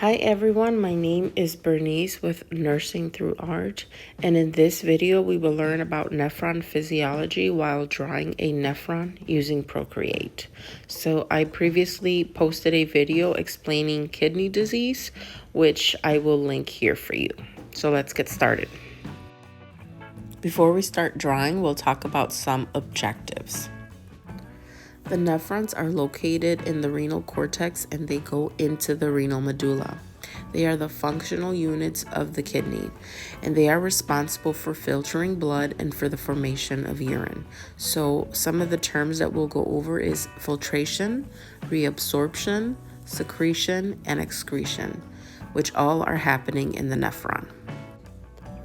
Hi everyone, my name is Bernice with Nursing Through Art, and in this video we will learn about nephron physiology while drawing a nephron using Procreate. So I previously posted a video explaining kidney disease, which I will link here for you. So let's get started. Before we start drawing, we'll talk about some objectives. The nephrons are located in the renal cortex and they go into the renal medulla. They are the functional units of the kidney, and they are responsible for filtering blood and for the formation of urine. So some of the terms that we'll go over is filtration, reabsorption, secretion, and excretion, which all are happening in the nephron.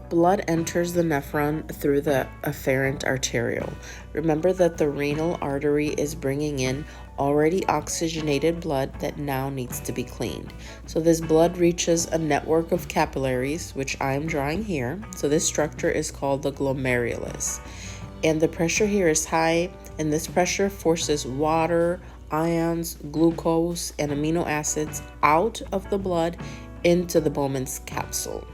Blood enters the nephron through the afferent arteriole. Remember that the renal artery is bringing in already oxygenated blood that now needs to be cleaned. So this blood reaches a network of capillaries, which I'm drawing here. So this structure is called the glomerulus. And the pressure here is high, and this pressure forces water, ions, glucose, and amino acids out of the blood into the Bowman's capsule.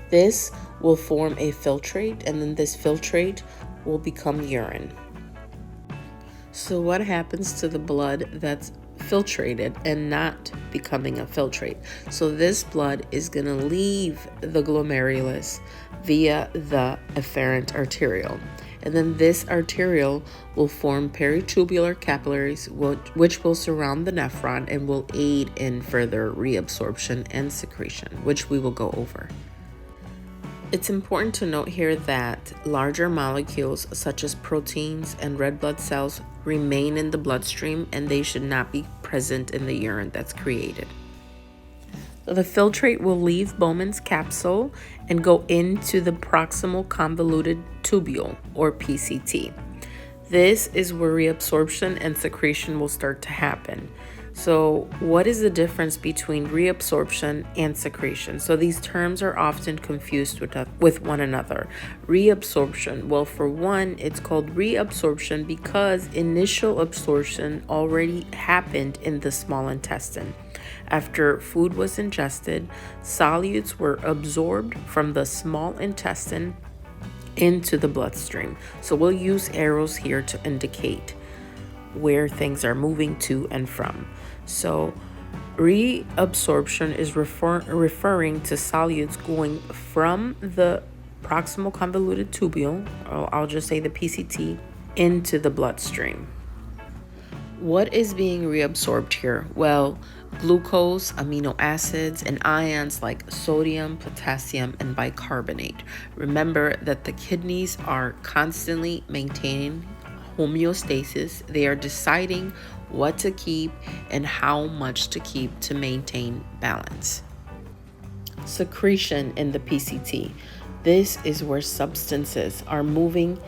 This will form a filtrate, and then this filtrate will become urine. So what happens to the blood that's filtrated and not becoming a filtrate? So this blood is going to leave the glomerulus via the afferent arteriole. And then this arteriole will form peritubular capillaries, which will surround the nephron and will aid in further reabsorption and secretion, which we will go over. It's important to note here that larger molecules such as proteins and red blood cells remain in the bloodstream, and they should not be present in the urine that's created. The filtrate will leave Bowman's capsule and go into the proximal convoluted tubule, or PCT. This is where reabsorption and secretion will start to happen. So what is the difference between reabsorption and secretion? So these terms are often confused with one another. Reabsorption, well, for one, it's called reabsorption because initial absorption already happened in the small intestine. After food was ingested, solutes were absorbed from the small intestine into the bloodstream. So we'll use arrows here to indicate where things are moving to and from. So reabsorption is referring to solutes going from the proximal convoluted tubule, or I'll just say the PCT, into the bloodstream. What is being reabsorbed here? Well, glucose, amino acids, and ions like sodium, potassium, and bicarbonate. Remember that the kidneys are constantly maintaining homeostasis. They are deciding what to keep and how much to keep to maintain balance. Secretion in the PCT. This is where substances are moving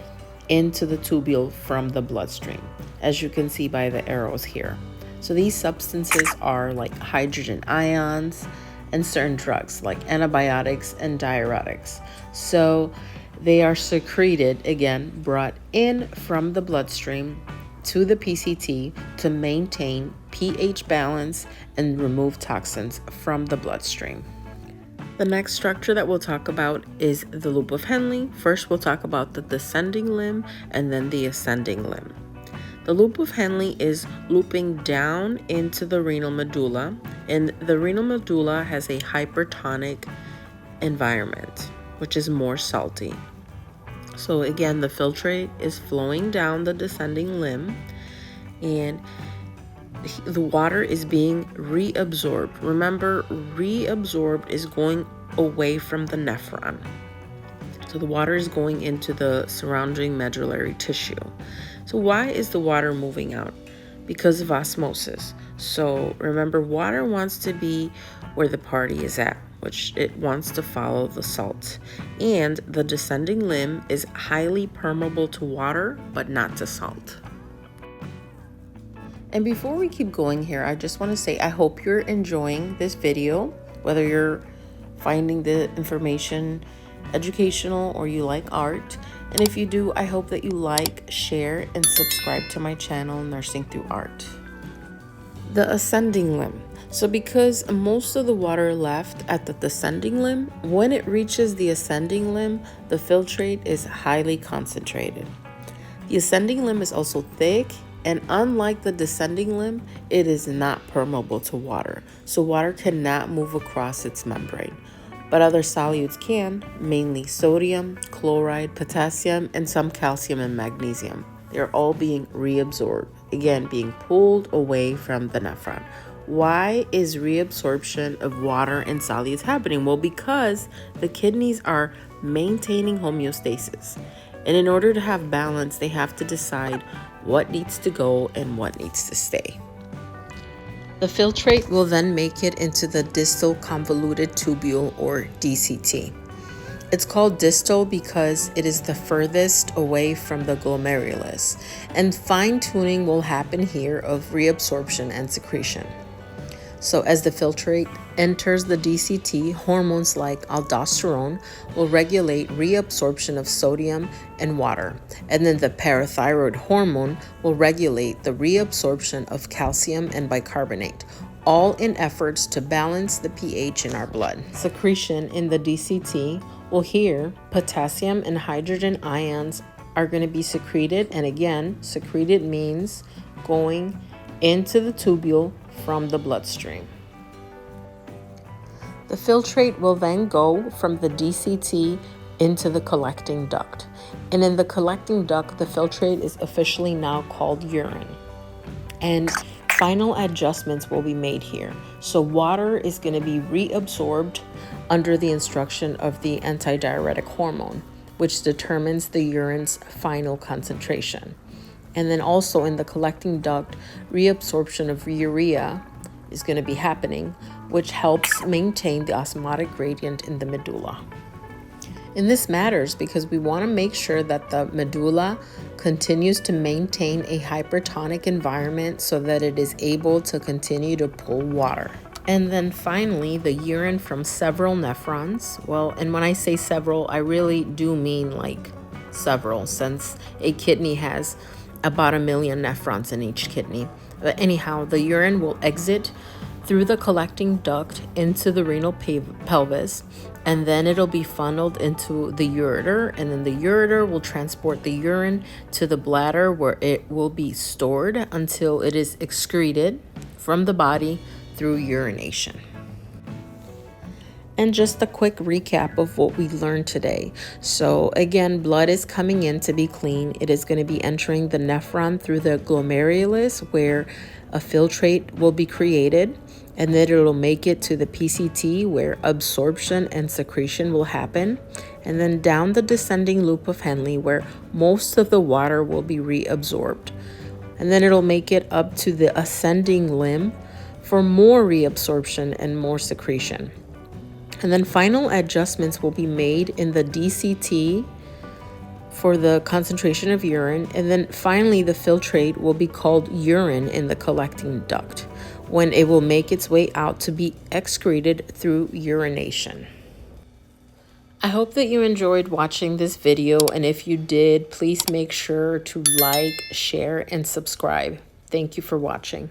into the tubule from the bloodstream, as you can see by the arrows here. So these substances are like hydrogen ions and certain drugs like antibiotics and diuretics. So they are secreted, again, brought in from the bloodstream to the PCT to maintain pH balance and remove toxins from the bloodstream. The next structure that we'll talk about is the loop of Henle. First, we'll talk about the descending limb and then the ascending limb. The loop of Henle is looping down into the renal medulla, and the renal medulla has a hypertonic environment, which is more salty. So again, the filtrate is flowing down the descending limb, and the water is being reabsorbed. Remember, reabsorbed is going away from the nephron. So the water is going into the surrounding medullary tissue. So why is the water moving out? Because of osmosis. So remember, water wants to be where the party is at, which it wants to follow the salt. And the descending limb is highly permeable to water, but not to salt. And before we keep going here, I just want to say I hope you're enjoying this video, whether you're finding the information educational or you like art. And if you do, I hope that you like, share, and subscribe to my channel, Nursing Through Art. The ascending limb. So because most of the water left at the descending limb, when it reaches the ascending limb, the filtrate is highly concentrated. The ascending limb is also thick, and unlike the descending limb, it is not permeable to water, so water cannot move across its membrane. But other solutes can, mainly sodium, chloride, potassium, and some calcium and magnesium. They're all being reabsorbed, again being pulled away from the nephron. Why is reabsorption of water and solutes happening? Well, because the kidneys are maintaining homeostasis. And in order to have balance, they have to decide what needs to go and what needs to stay. The filtrate will then make it into the distal convoluted tubule, or DCT. It's called distal because it is the furthest away from the glomerulus, and fine-tuning will happen here of reabsorption and secretion. So as the filtrate enters the DCT, hormones like aldosterone will regulate reabsorption of sodium and water. And then the parathyroid hormone will regulate the reabsorption of calcium and bicarbonate, all in efforts to balance the pH in our blood. Secretion in the DCT will hear potassium and hydrogen ions are going to be secreted. And again, secreted means going into the tubule from the bloodstream. The filtrate will then go from the DCT into the collecting duct. And in the collecting duct, the filtrate is officially now called urine. And final adjustments will be made here. So water is going to be reabsorbed under the instruction of the antidiuretic hormone, which determines the urine's final concentration. And then also in the collecting duct, reabsorption of urea is going to be happening, which helps maintain the osmotic gradient in the medulla. And this matters because we want to make sure that the medulla continues to maintain a hypertonic environment so that it is able to continue to pull water. And then finally, the urine from several nephrons. Well, and when I say several, I really do mean like several, since a kidney has about 1 million nephrons in each kidney. But anyhow, the urine will exit through the collecting duct into the renal pelvis, and then it'll be funneled into the ureter, and then the ureter will transport the urine to the bladder, where it will be stored until it is excreted from the body through urination. And just a quick recap of what we learned today. So again, blood is coming in to be clean. It is going to be entering the nephron through the glomerulus, where a filtrate will be created, and then it will make it to the PCT, where absorption and secretion will happen, and then down the descending loop of Henle, where most of the water will be reabsorbed. And then it'll make it up to the ascending limb for more reabsorption and more secretion. And then final adjustments will be made in the DCT for the concentration of urine. And then finally, the filtrate will be called urine in the collecting duct, when it will make its way out to be excreted through urination. I hope that you enjoyed watching this video. And if you did, please make sure to like, share, and subscribe. Thank you for watching.